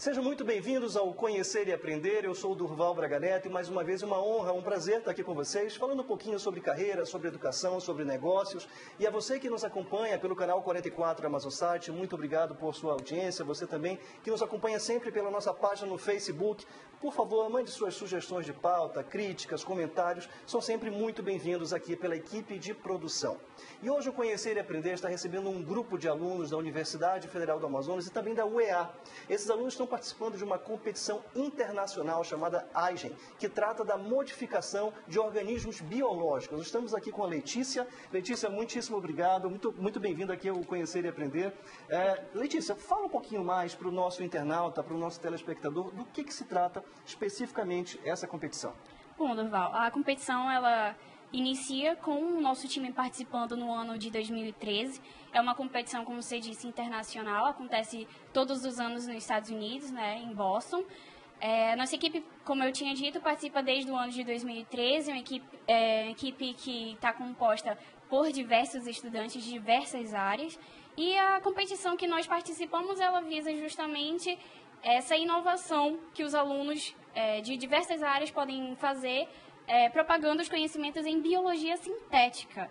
Sejam muito bem-vindos ao Conhecer e Aprender. Eu sou o Durval Braga Neto e mais uma vez uma honra, um prazer estar aqui com vocês, falando um pouquinho sobre carreira, sobre educação, sobre negócios. E a você que nos acompanha pelo canal 44 Amazonsat, muito obrigado por sua audiência. Você também que nos acompanha sempre pela nossa página no Facebook. Por favor, mande suas sugestões de pauta, críticas, comentários. São sempre muito bem-vindos aqui pela equipe de produção. E hoje o Conhecer e Aprender está recebendo um grupo de alunos da Universidade Federal do Amazonas e também da UEA. Esses alunos estão participando de uma competição internacional chamada AIGEN, que trata da modificação de organismos biológicos. Estamos aqui com a Letícia. Letícia, muitíssimo obrigado. Muito bem-vindo aqui ao Conhecer e Aprender. Letícia, fala um pouquinho mais para o nosso internauta, para o nosso telespectador, do que se trata especificamente essa competição. Bom, Durval, a competição ela inicia com o nosso time participando no ano de 2013. É uma competição, como você disse, internacional. Acontece todos os anos nos Estados Unidos, né, em Boston. Nossa equipe, como eu tinha dito, participa desde o ano de 2013. É uma equipe que está composta por diversos estudantes de diversas áreas. E a competição que nós participamos, ela visa justamente essa inovação que os alunos de diversas áreas podem fazer, propagando os conhecimentos em biologia sintética.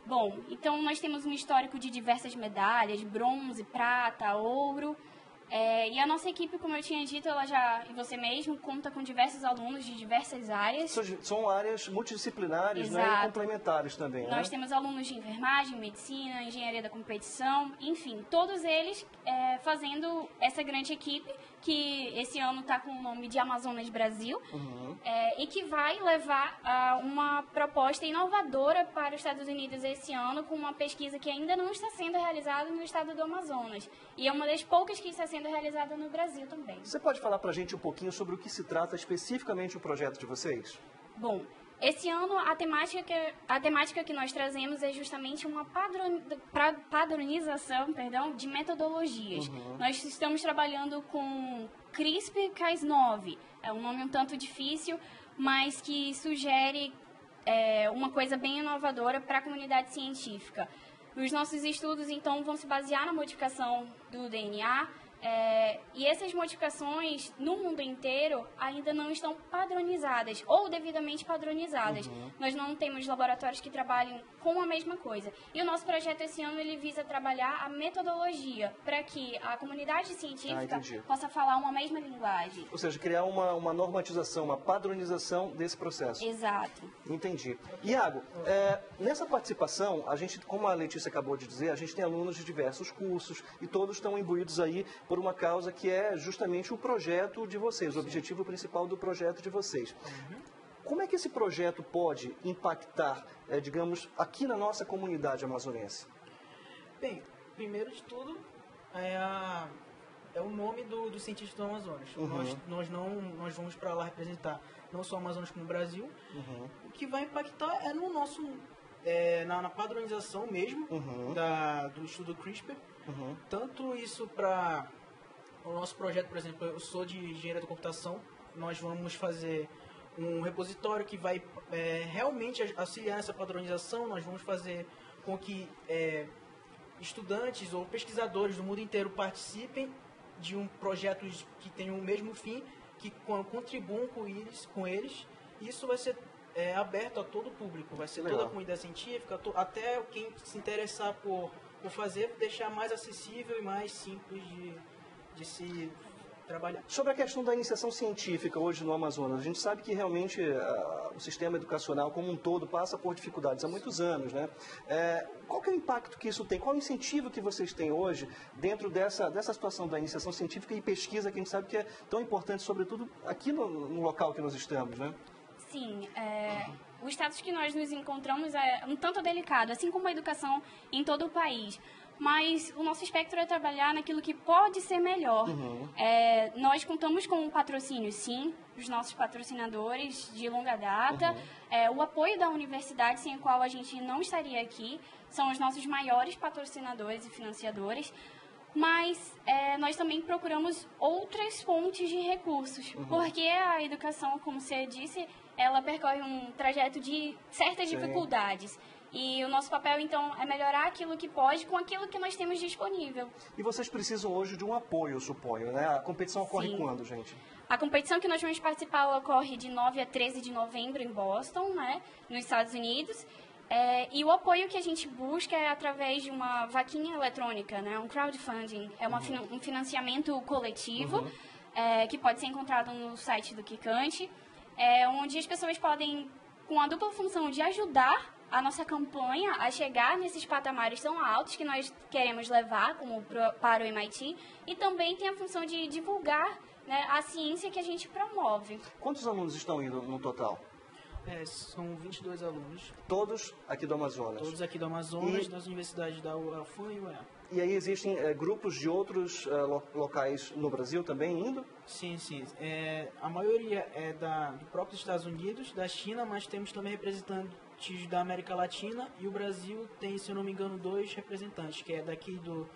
Bom, então nós temos um histórico de diversas medalhas, bronze, prata, ouro. E a nossa equipe, como eu tinha dito, ela já, e você mesmo, conta com diversos alunos de diversas áreas. São áreas multidisciplinares, né, e complementares também. Nós temos alunos de enfermagem, medicina, engenharia da competição, enfim, todos eles fazendo essa grande equipe que esse ano está com o nome de Amazonas Brasil, e que vai levar uma proposta inovadora para os Estados Unidos esse ano, com uma pesquisa que ainda não está sendo realizada no estado do Amazonas. E é uma das poucas que está sendo realizada no Brasil também. Você pode falar para a gente um pouquinho sobre o que se trata especificamente o projeto de vocês? Bom, esse ano a temática que nós trazemos é justamente uma padronização de metodologias. Nós estamos trabalhando com CRISPR-Cas9. É um nome um tanto difícil, mas que sugere uma coisa bem inovadora para a comunidade científica. Os nossos estudos, então, vão se basear na modificação do DNA, e essas modificações, no mundo inteiro, ainda não estão padronizadas, ou devidamente padronizadas. Nós não temos laboratórios que trabalhem com a mesma coisa. E o nosso projeto esse ano, ele visa trabalhar a metodologia, para que a comunidade científica possa falar uma mesma linguagem. Ou seja, criar uma normatização, uma padronização desse processo. Exato. Entendi. Iago, nessa participação, a gente, como a Letícia acabou de dizer, a gente tem alunos de diversos cursos e todos estão imbuídos aí por uma causa que é justamente o projeto de vocês, o objetivo principal do projeto de vocês. Como é que esse projeto pode impactar, digamos, aqui na nossa comunidade amazonense? Bem, primeiro de tudo, é o nome do cientista do Amazonas. Nós vamos para lá representar não só o Amazonas como o Brasil. O que vai impactar é no nosso... na padronização mesmo do estudo CRISPR. Tanto isso para o nosso projeto, por exemplo, eu sou de engenharia da computação, nós vamos fazer um repositório que vai realmente auxiliar nessa padronização. Nós vamos fazer com que estudantes ou pesquisadores do mundo inteiro participem de um projeto que tem o mesmo fim, que contribuam com eles. Isso vai ser aberto a todo o público, vai ser toda a comunidade científica, até quem se interessar por fazer, deixar mais acessível e mais simples de se trabalhar. Sobre a questão da iniciação científica hoje no Amazonas, a gente sabe que realmente o sistema educacional como um todo passa por dificuldades há muitos anos, né? Qual que é o impacto que isso tem? Qual é o incentivo que vocês têm hoje dentro dessa situação da iniciação científica e pesquisa, que a gente sabe que é tão importante, sobretudo aqui no local que nós estamos, né? Sim, o status que nós nos encontramos é um tanto delicado, assim como a educação em todo o país. Mas o nosso espectro é trabalhar naquilo que pode ser melhor. Nós contamos com um patrocínio, sim, dos nossos patrocinadores de longa data. O apoio da universidade, sem o qual a gente não estaria aqui, são os nossos maiores patrocinadores e financiadores. Mas nós também procuramos outras fontes de recursos, porque a educação, como você disse, ela percorre um trajeto de certas dificuldades. E o nosso papel, então, é melhorar aquilo que pode com aquilo que nós temos disponível. E vocês precisam hoje de um apoio, eu suponho, né? A competição ocorre quando, gente? A competição que nós vamos participar, ela ocorre de 9 a 13 de novembro em Boston, né, nos Estados Unidos. E o apoio que a gente busca é através de uma vaquinha eletrônica, né, um crowdfunding. É um financiamento coletivo que pode ser encontrado no site do Kikante, onde as pessoas podem, com a dupla função de ajudar a nossa campanha a chegar nesses patamares tão altos que nós queremos levar como para o MIT, e também tem a função de divulgar, né, a ciência que a gente promove. Quantos alunos estão indo no total? São 22 alunos. Todos aqui do Amazonas? Todos aqui do Amazonas, das universidades da UFAM e UEA. E aí existem grupos de outros locais no Brasil também indo? Sim, sim. A maioria é do próprio Estados Unidos, da China, mas temos também representantes da América Latina, e o Brasil tem, se eu não me engano, 2 representantes, que é daqui do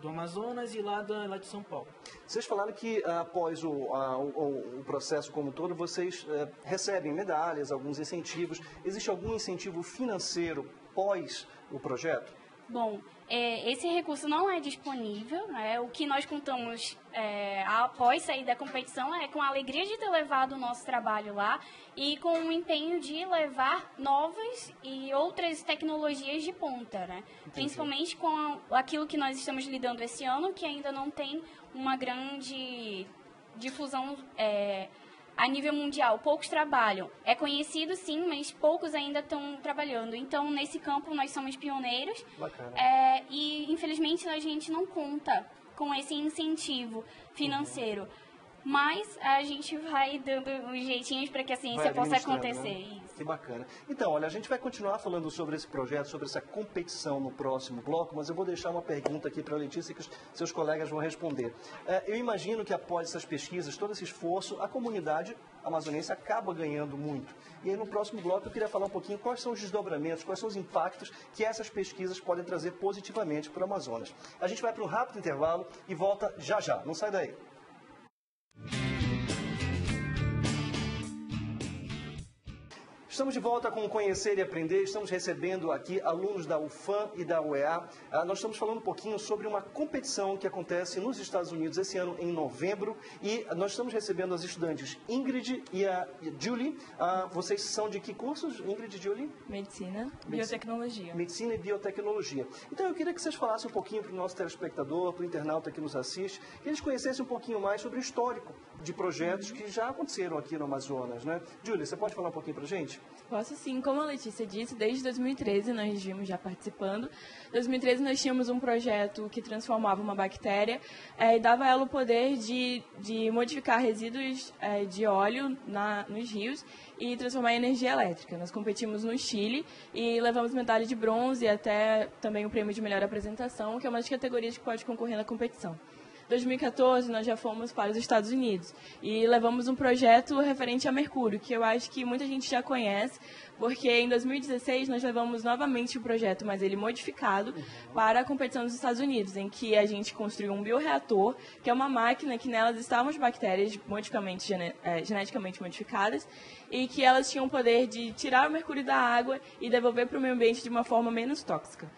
Amazonas e lá de São Paulo. Vocês falaram que após o processo como um todo, vocês recebem medalhas, alguns incentivos. Existe algum incentivo financeiro pós o projeto? Bom, esse recurso não é disponível, né? O que nós contamos após sair da competição é com a alegria de ter levado o nosso trabalho lá e com o empenho de levar novas e outras tecnologias de ponta, né? Principalmente com aquilo que nós estamos lidando esse ano, que ainda não tem uma grande difusão a nível mundial. Poucos trabalham. É conhecido, sim, mas poucos ainda estão trabalhando. Então, nesse campo, nós somos pioneiros. Bacana. E, infelizmente, a gente não conta com esse incentivo financeiro. Mas a gente vai dando os jeitinhos para que a ciência possa acontecer. Né? Que bacana. Então, olha, a gente vai continuar falando sobre esse projeto, sobre essa competição no próximo bloco, mas eu vou deixar uma pergunta aqui para a Letícia que os seus colegas vão responder. Eu imagino que após essas pesquisas, todo esse esforço, a comunidade amazonense acaba ganhando muito. E aí, no próximo bloco, eu queria falar um pouquinho quais são os desdobramentos, quais são os impactos que essas pesquisas podem trazer positivamente para o Amazonas. A gente vai para um rápido intervalo e volta já já. Não sai daí. Estamos de volta com o Conhecer e Aprender. Estamos recebendo aqui alunos da UFAM e da UEA. Nós estamos falando um pouquinho sobre uma competição que acontece nos Estados Unidos esse ano, em novembro. E nós estamos recebendo as estudantes Ingrid e a Julie. Vocês são de que cursos, Ingrid e Julie? Medicina, biotecnologia. Medicina e biotecnologia. Então eu queria que vocês falassem um pouquinho para o nosso telespectador, para o internauta que nos assiste, que eles conhecessem um pouquinho mais sobre o histórico de projetos que já aconteceram aqui no Amazonas, né? Julie, você pode falar um pouquinho para a gente? Posso sim. Como a Letícia disse, desde 2013 nós vimos já participando. Em 2013 nós tínhamos um projeto que transformava uma bactéria e dava a ela o poder de modificar resíduos de óleo nos rios e transformar em energia elétrica. Nós competimos no Chile e levamos medalha de bronze e até também o prêmio de melhor apresentação, que é uma das categorias que pode concorrer na competição. Em 2014, nós já fomos para os Estados Unidos e levamos um projeto referente a mercúrio, que eu acho que muita gente já conhece, porque em 2016 nós levamos novamente o projeto, mas ele modificado, para a competição dos Estados Unidos, em que a gente construiu um bioreator, que é uma máquina que nelas estavam as bactérias geneticamente modificadas e que elas tinham o poder de tirar o mercúrio da água e devolver para o meio ambiente de uma forma menos tóxica.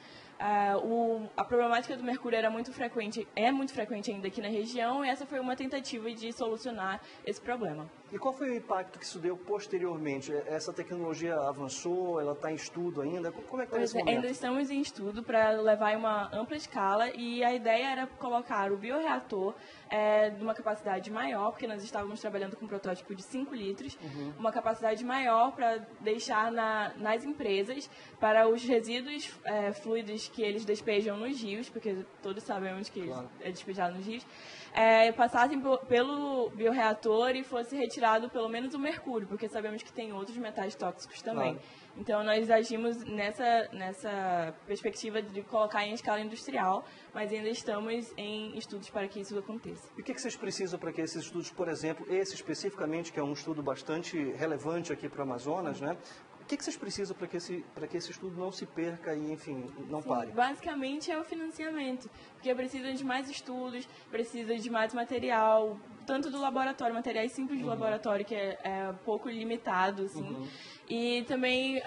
A problemática do mercúrio é muito frequente ainda aqui na região, e essa foi uma tentativa de solucionar esse problema. E qual foi o impacto que isso deu posteriormente? Essa tecnologia avançou, ela está em estudo ainda? Como é que está esse momento? Ainda estamos em estudo para levar em uma ampla escala, e a ideia era colocar o bioreator de uma capacidade maior, porque nós estávamos trabalhando com um protótipo de 5 litros, uma capacidade maior para deixar nas empresas, para os resíduos fluidos que eles despejam nos rios, porque todos sabemos que é despejado nos rios, passassem pelo bioreator e fosse retirado pelo menos o mercúrio, porque sabemos que tem outros metais tóxicos também. Claro. Então, nós agimos nessa perspectiva de colocar em escala industrial, mas ainda estamos em estudos para que isso aconteça. E o que vocês precisam para que esses estudos, por exemplo, esse especificamente, que é um estudo bastante relevante aqui para o Amazonas, né? O que vocês precisam para que esse estudo não se perca e, enfim, não pare? Basicamente é o financiamento, porque precisa de mais estudos, precisa de mais material, tanto do laboratório, materiais simples do laboratório, que é pouco limitado, assim. E também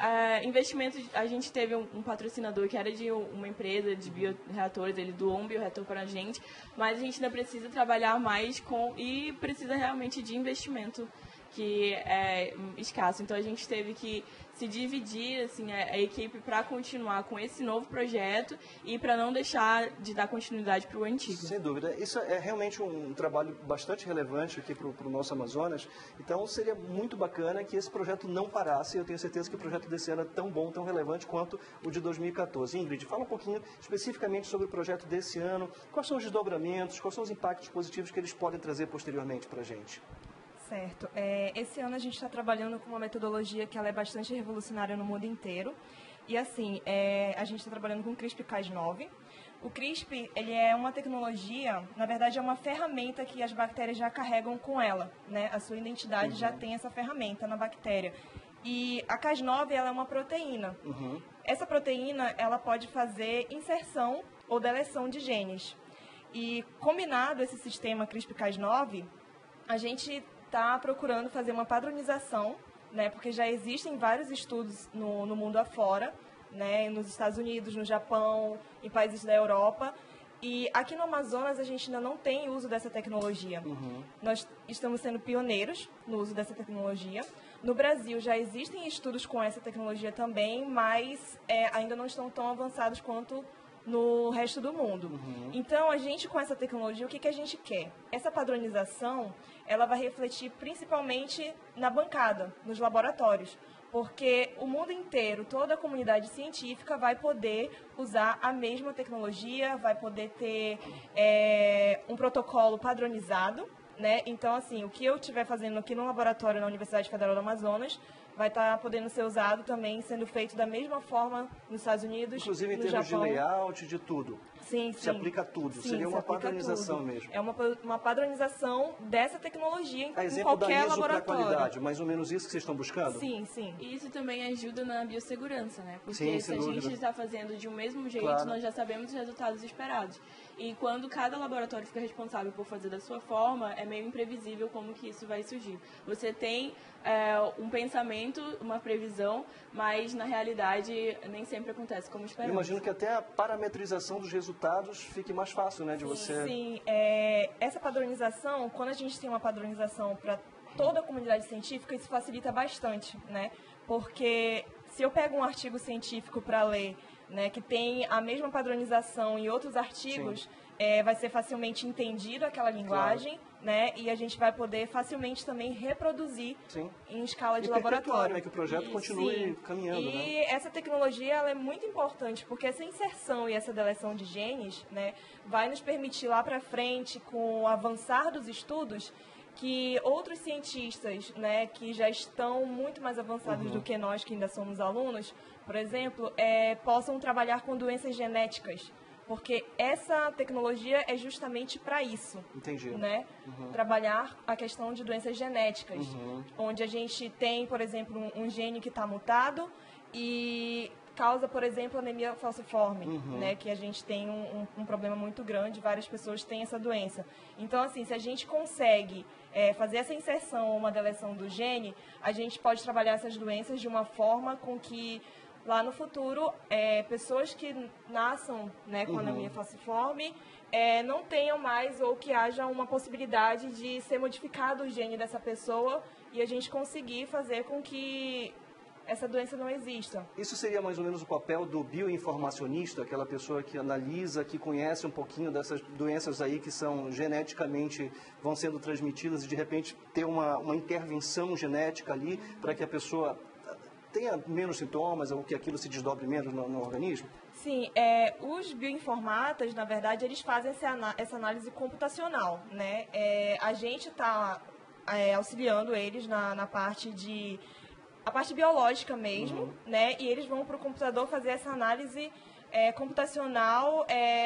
investimentos, a gente teve um patrocinador que era de uma empresa de bioreatores, ele doou um bioreator para a gente, mas a gente ainda precisa trabalhar mais e precisa realmente de investimento que é escasso. Então a gente teve que se dividir assim, a equipe para continuar com esse novo projeto e para não deixar de dar continuidade para o antigo. Sem dúvida. Isso é realmente um trabalho bastante relevante aqui para o nosso Amazonas. Então seria muito bacana que esse projeto não parasse. Eu tenho certeza que o projeto desse ano é tão bom, tão relevante quanto o de 2014. Ingrid, fala um pouquinho especificamente sobre o projeto desse ano. Quais são os desdobramentos, quais são os impactos positivos que eles podem trazer posteriormente para a gente? Certo. Esse ano a gente está trabalhando com uma metodologia que ela é bastante revolucionária no mundo inteiro. E assim, a gente está trabalhando com o CRISPR-Cas9. O CRISPR, ele é uma tecnologia, na verdade é uma ferramenta que as bactérias já carregam com ela, né? A sua identidade já tem essa ferramenta na bactéria. E a Cas9, ela é uma proteína. Essa proteína, ela pode fazer inserção ou deleção de genes. E combinado esse sistema CRISPR-Cas9, a gente está procurando fazer uma padronização, né, porque já existem vários estudos no mundo afora, né, nos Estados Unidos, no Japão, em países da Europa, e aqui no Amazonas a gente ainda não tem uso dessa tecnologia. Nós estamos sendo pioneiros no uso dessa tecnologia. No Brasil já existem estudos com essa tecnologia também, mas ainda não estão tão avançados quanto no resto do mundo. Então, a gente com essa tecnologia, o que a gente quer? Essa padronização, ela vai refletir principalmente na bancada, nos laboratórios, porque o mundo inteiro, toda a comunidade científica vai poder usar a mesma tecnologia, vai poder ter um protocolo padronizado, né? Então, assim, o que eu estiver fazendo aqui no laboratório na Universidade Federal do Amazonas vai estar podendo ser usado também, sendo feito da mesma forma nos Estados Unidos, inclusive em no termos Japão. de layout, de tudo. Sim, se aplica a tudo. Sim, seria uma aplica padronização tudo. mesmo. É uma padronização dessa tecnologia em exemplo qualquer da ISO para laboratório. qualidade, mais ou menos isso que vocês estão buscando? Sim, sim. E isso também ajuda na biossegurança, né? Porque Sim, se a gente está fazendo de um mesmo jeito, Claro. nós já sabemos os resultados esperados. E quando cada laboratório fica responsável por fazer da sua forma, é meio imprevisível como que isso vai surgir. Você tem um pensamento, uma previsão, mas na realidade nem sempre acontece como Eu esperamos. imagino que até a parametrização dos resultados fique mais fácil, né, de você... Sim, essa padronização, quando a gente tem uma padronização para toda a comunidade científica, isso facilita bastante, né? Porque se eu pego um artigo científico para ler, né, que tem a mesma padronização em outros artigos, vai ser facilmente entendido aquela linguagem, né? E a gente vai poder facilmente também reproduzir em escala de laboratório. Né, que o projeto continue caminhando. E essa tecnologia ela é muito importante, porque essa inserção e essa deleção de genes, né, vai nos permitir lá para frente, com o avançar dos estudos, que outros cientistas, né, que já estão muito mais avançados do que nós, que ainda somos alunos, por exemplo, possam trabalhar com doenças genéticas. Porque essa tecnologia é justamente para isso. Entendi. Né? Trabalhar a questão de doenças genéticas, onde a gente tem, por exemplo, um gene que está mutado e causa, por exemplo, anemia falciforme, né? Que a gente tem um problema muito grande, várias pessoas têm essa doença. Então, assim, se a gente consegue fazer essa inserção ou uma deleção do gene, a gente pode trabalhar essas doenças de uma forma com que lá no futuro, pessoas que nasçam, né, com anemia falciforme não tenham mais ou que haja uma possibilidade de ser modificado o gene dessa pessoa e a gente conseguir fazer com que essa doença não exista. Isso seria mais ou menos o papel do bioinformacionista, aquela pessoa que analisa, que conhece um pouquinho dessas doenças aí que são geneticamente, vão sendo transmitidas e de repente ter uma intervenção genética ali para que a pessoa tenha menos sintomas ou que aquilo se desdobre menos no organismo? Sim, os bioinformatas, na verdade, eles fazem essa análise computacional, né? A gente está auxiliando eles na parte a parte biológica mesmo, né? E eles vão para o computador fazer essa análise computacional,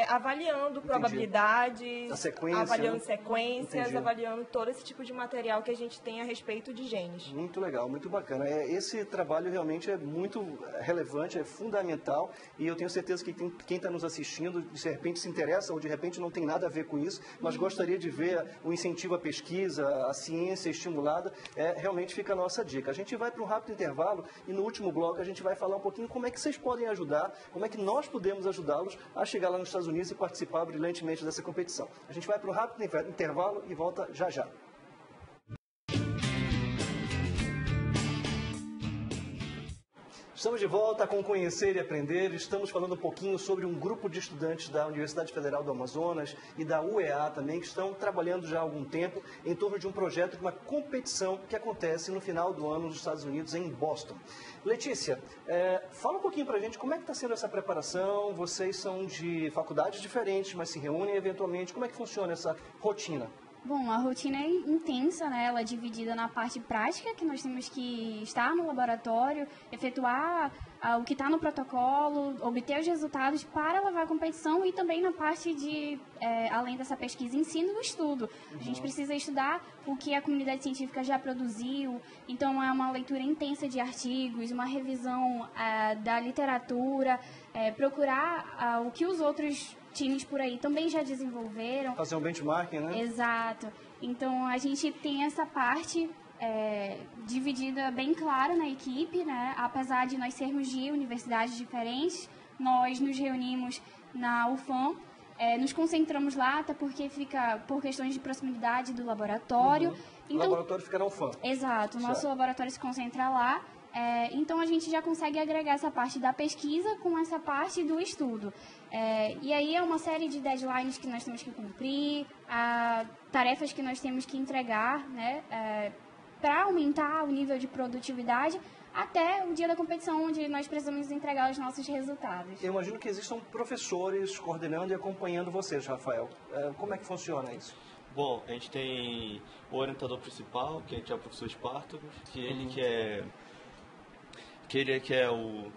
avaliando probabilidades, avaliando sequências, avaliando todo esse tipo de material que a gente tem a respeito de genes. Muito legal, muito bacana. Esse trabalho realmente é muito relevante, é fundamental, e eu tenho certeza que quem está nos assistindo, de repente se interessa ou de repente não tem nada a ver com isso, mas gostaria de ver o incentivo à pesquisa, a ciência estimulada, realmente fica a nossa dica. A gente vai para um rápido intervalo e no último bloco a gente vai falar um pouquinho como é que vocês podem ajudar, como é que nós podemos ajudá-los a chegar lá nos Estados Unidos e participar brilhantemente dessa competição. A gente vai para um rápido intervalo e volta já já. Estamos de volta com Conhecer e Aprender. Estamos falando um pouquinho sobre um grupo de estudantes da Universidade Federal do Amazonas e da UEA também, que estão trabalhando já há algum tempo em torno de um projeto de uma competição que acontece no final do ano nos Estados Unidos, em Boston. Letícia, fala um pouquinho pra gente como é que está sendo essa preparação. Vocês são de faculdades diferentes, mas se reúnem eventualmente. Como é que funciona essa rotina? Bom, a rotina é intensa, né? Ela é dividida na parte prática, que nós temos que estar no laboratório, efetuar o que está no protocolo, obter os resultados para levar a competição, e também na parte de, além dessa pesquisa, ensino e estudo. A gente precisa estudar o que a comunidade científica já produziu, então é uma leitura intensa de artigos, uma revisão da literatura, procurar o que os outros times por aí também já desenvolveram. Fazer um benchmarking, né? Exato. Então, a gente tem essa parte dividida bem clara na equipe, né? Apesar de nós sermos de universidades diferentes, nós nos reunimos na UFAM, nos concentramos lá, até porque fica por questões de proximidade do laboratório. Então, o laboratório fica na UFAM. Exato. O nosso laboratório se concentra lá. Então, a gente já consegue agregar essa parte da pesquisa com essa parte do estudo. E aí é uma série de deadlines que nós temos que cumprir, tarefas que nós temos que entregar, né, para aumentar o nível de produtividade até o dia da competição, onde nós precisamos entregar os nossos resultados. Eu imagino que existam professores coordenando e acompanhando vocês, Rafael. Como é que funciona isso? Bom, a gente tem o orientador principal, que é o professor Espartacus, que ele que é o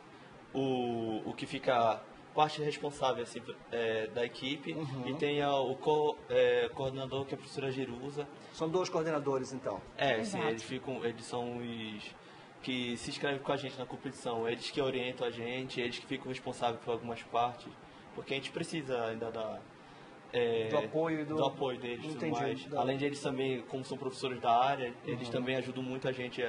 que fica parte responsável assim, da equipe, e tem o coordenador, que é a professora Jerusa. São dois coordenadores, então? Sim, eles são os que se inscrevem com a gente na competição, eles que orientam a gente, eles que ficam responsáveis por algumas partes, porque a gente precisa ainda do apoio deles. Entendi, tudo mais. Além de eles também, como são professores da área, eles também ajudam muito a gente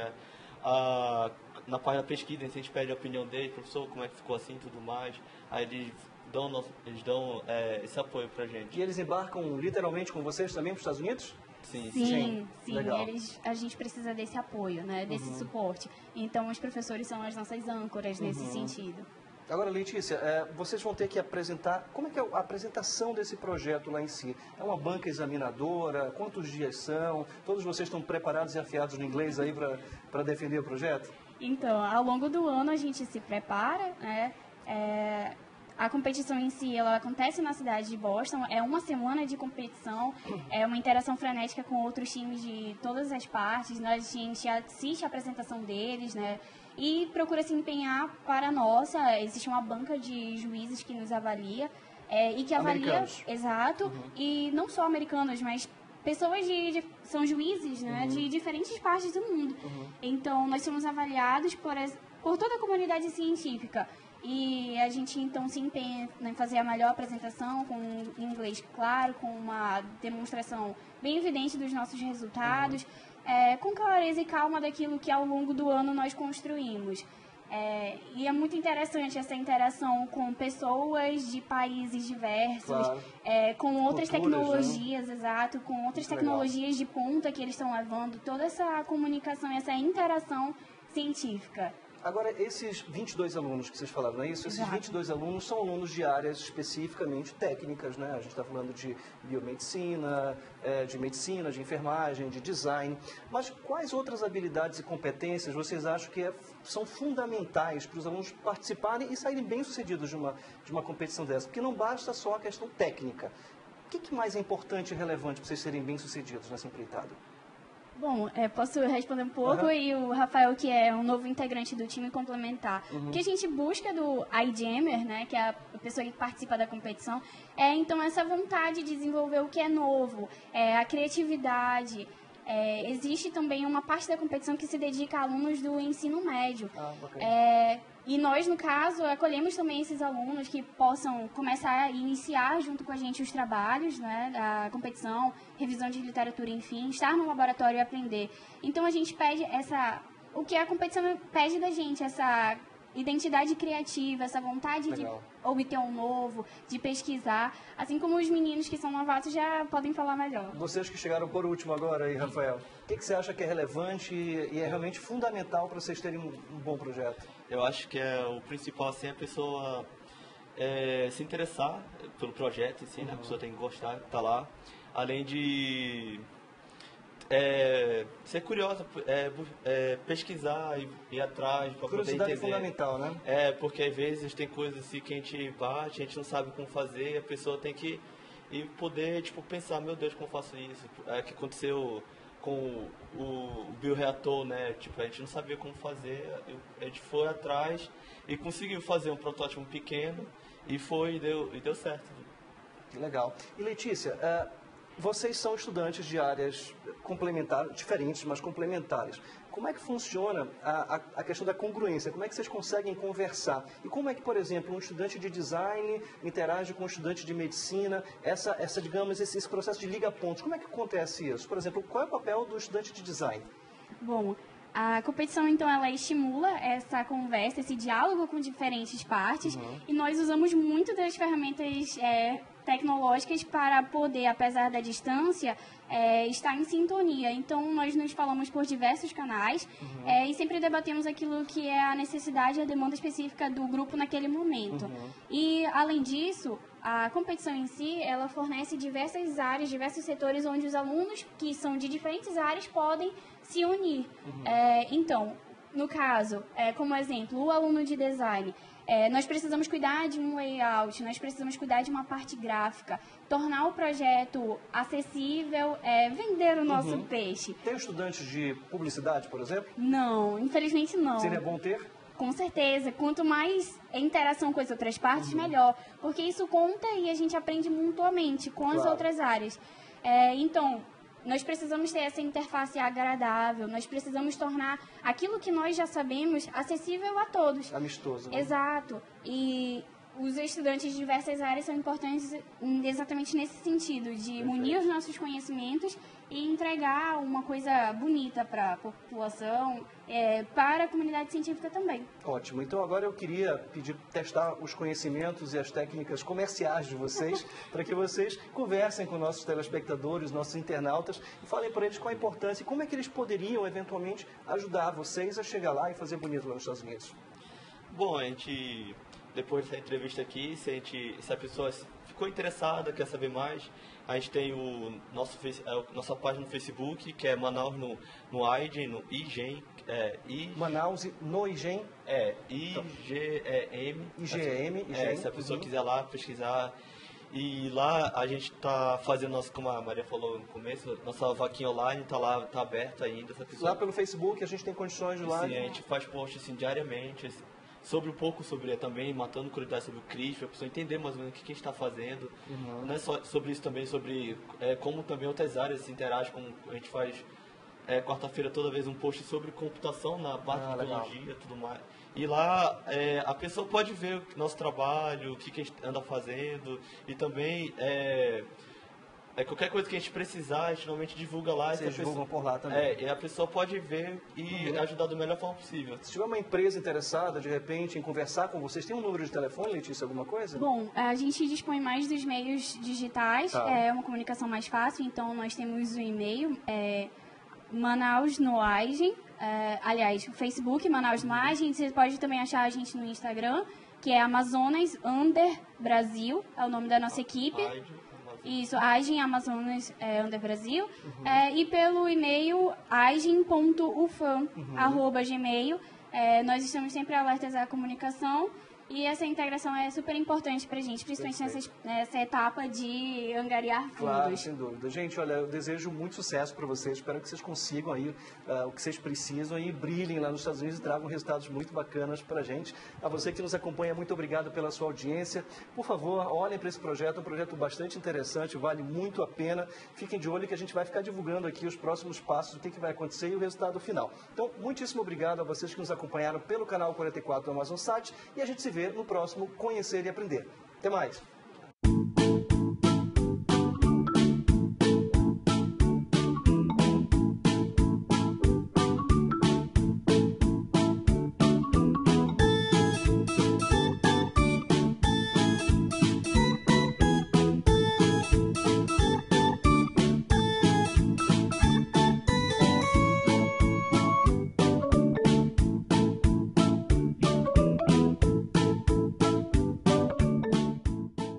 na parte da pesquisa. A gente pede a opinião deles, professor, como é que ficou assim e tudo mais. Aí eles dão esse apoio pra gente. E eles embarcam literalmente com vocês também para os Estados Unidos? Sim. A gente precisa desse apoio, né, desse suporte. Então, os professores são as nossas âncoras nesse sentido. Agora, Letícia, vocês vão ter que apresentar, como é que é a apresentação desse projeto lá em si? É uma banca examinadora? Quantos dias são? Todos vocês estão preparados e afiados no inglês aí para defender o projeto? Então, ao longo do ano a gente se prepara, né? A competição em si, ela acontece na cidade de Boston, é uma semana de competição, é uma interação frenética com outros times de todas as partes, né? A gente assiste a apresentação deles, né? E procura se empenhar para a nossa. Existe uma banca de juízes que nos avalia, e que avalia... Exato, e não só americanos, mas pessoas são juízes, né, de diferentes partes do mundo. Então, nós somos avaliados por toda a comunidade científica. E a gente, então, se empenha em fazer a melhor apresentação, com inglês claro, com uma demonstração bem evidente dos nossos resultados, com clareza e calma daquilo que ao longo do ano nós construímos. E é muito interessante essa interação com pessoas de países diversos, com outras tecnologias, né? Exato, com outras tecnologias de ponta que eles estão levando, toda essa comunicação, essa interação científica. Agora, esses 22 alunos que vocês falaram, não é isso? Esses 22 alunos são alunos de áreas especificamente técnicas, né? A gente está falando de biomedicina, de medicina, de enfermagem, de design. Mas quais outras habilidades e competências vocês acham que são fundamentais para os alunos participarem e saírem bem-sucedidos de uma competição dessa? Porque não basta só a questão técnica. O que mais é importante e relevante para vocês serem bem-sucedidos nessa empreitada? Bom, Bom, posso responder um pouco e o Rafael, que é um novo integrante do time, complementar. O que a gente busca do iGammer, né, que é a pessoa que participa da competição, é então essa vontade de desenvolver o que é novo, a criatividade. Existe também uma parte da competição que se dedica a alunos do ensino médio. E nós, no caso, acolhemos também esses alunos que possam começar a iniciar junto com a gente os trabalhos, né, da competição, revisão de literatura, enfim, estar no laboratório e aprender. Então, a gente pede o que a competição pede da gente, essa identidade criativa, essa vontade de obter um novo, de pesquisar, assim como os meninos que são novatos já podem falar melhor. Vocês que chegaram por último agora aí, Rafael, o que você acha que é relevante e é realmente fundamental para vocês terem um bom projeto? Eu acho que o principal assim, é a pessoa se interessar pelo projeto em si, né? A pessoa tem que gostar, estar lá, além de ser curiosa, pesquisar e ir atrás para poder entender. Curiosidade é fundamental, né? Porque às vezes tem coisas assim que a gente bate, a gente não sabe como fazer, e a pessoa tem que poder pensar, meu Deus, como faço isso? Que aconteceu com o bioreator, né? A gente não sabia como fazer, a gente foi atrás e conseguiu fazer um protótipo pequeno e deu certo. Que legal. E Letícia, vocês são estudantes de áreas complementares, diferentes, mas complementares. Como é que funciona a questão da congruência? Como é que vocês conseguem conversar? E como é que, por exemplo, um estudante de design interage com um estudante de medicina? Digamos, esse processo de liga-pontos, como é que acontece isso? Por exemplo, qual é o papel do estudante de design? Bom, a competição, então, ela estimula essa conversa, esse diálogo com diferentes partes, e nós usamos muito das ferramentas tecnológicas para poder, apesar da distância, estar em sintonia. Então, nós nos falamos por diversos canais e sempre debatemos aquilo que é a necessidade e a demanda específica do grupo naquele momento. E, além disso, a competição em si, ela fornece diversas áreas, diversos setores onde os alunos que são de diferentes áreas podem se unir. Então, no caso, como exemplo, o aluno de design, nós precisamos cuidar de um layout, nós precisamos cuidar de uma parte gráfica, tornar o projeto acessível, vender o nosso peixe. Tem estudantes de publicidade, por exemplo? Não, infelizmente não. Seria bom ter? Com certeza. Quanto mais interação com as outras partes, melhor. Porque isso conta e a gente aprende mutuamente com as outras áreas. Então, nós precisamos ter essa interface agradável, nós precisamos tornar aquilo que nós já sabemos acessível a todos. Amistoso, né? Exato. E os estudantes de diversas áreas são importantes exatamente nesse sentido, de unir os nossos conhecimentos e entregar uma coisa bonita para a população, para a comunidade científica também. Ótimo. Então agora eu queria testar os conhecimentos e as técnicas comerciais de vocês, para que vocês conversem com nossos telespectadores, nossos internautas, e falem para eles qual a importância e como é que eles poderiam eventualmente ajudar vocês a chegar lá e fazer bonito lá nos Estados Unidos. Bom, a gente, depois dessa entrevista aqui, se a pessoa ficou interessada, quer saber mais, a gente tem nossa página no Facebook, que é Manaus no IGEM, no IGEM. Manaus no IGEM? IGEM. IGEM. Se a pessoa quiser lá pesquisar. E lá a gente está fazendo, como a Maria falou no começo, nossa vaquinha online está lá, está aberta ainda. Essa pessoa... Lá pelo Facebook a gente tem condições de lá. Sim, a gente faz post assim, diariamente, sobre também, matando curiosidade sobre o CRISP, a pessoa entender mais ou menos o que a gente está fazendo. Não é só sobre isso também, sobre como também outras áreas se interagem, como a gente faz quarta-feira toda vez um post sobre computação na parte de biologia e tudo mais. E lá a pessoa pode ver o nosso trabalho, o que a gente anda fazendo, e também qualquer coisa que a gente precisar, a gente normalmente divulga lá. Vocês divulgam por lá também. E a pessoa pode ver e ajudar da melhor forma possível. Se tiver uma empresa interessada, de repente, em conversar com vocês, tem um número de telefone, Letícia, alguma coisa? Bom, a gente dispõe mais dos meios digitais, é uma comunicação mais fácil, então nós temos o e-mail, Manaus no IGEM, aliás, o Facebook, Manaus no IGEM, você pode também achar a gente no Instagram, que é Amazonas Brasil, é o nome da nossa equipe. Isso, IGEM Amazonas Brasil. E pelo e-mail igem.ufam@gmail. Nós estamos sempre alertas à comunicação E essa integração é super importante para a gente, principalmente nessa etapa de angariar fundos. Claro, sem dúvida. Gente, olha, eu desejo muito sucesso para vocês. Espero que vocês consigam aí o que vocês precisam e brilhem lá nos Estados Unidos e tragam resultados muito bacanas para a gente. A você que nos acompanha, muito obrigado pela sua audiência. Por favor, olhem para esse projeto, é um projeto bastante interessante, vale muito a pena. Fiquem de olho que a gente vai ficar divulgando aqui os próximos passos, o que vai acontecer e o resultado final. Então, muitíssimo obrigado a vocês que nos acompanharam pelo canal 44 do Amazon Sat e a gente se vê no próximo Conhecer e Aprender. Até mais!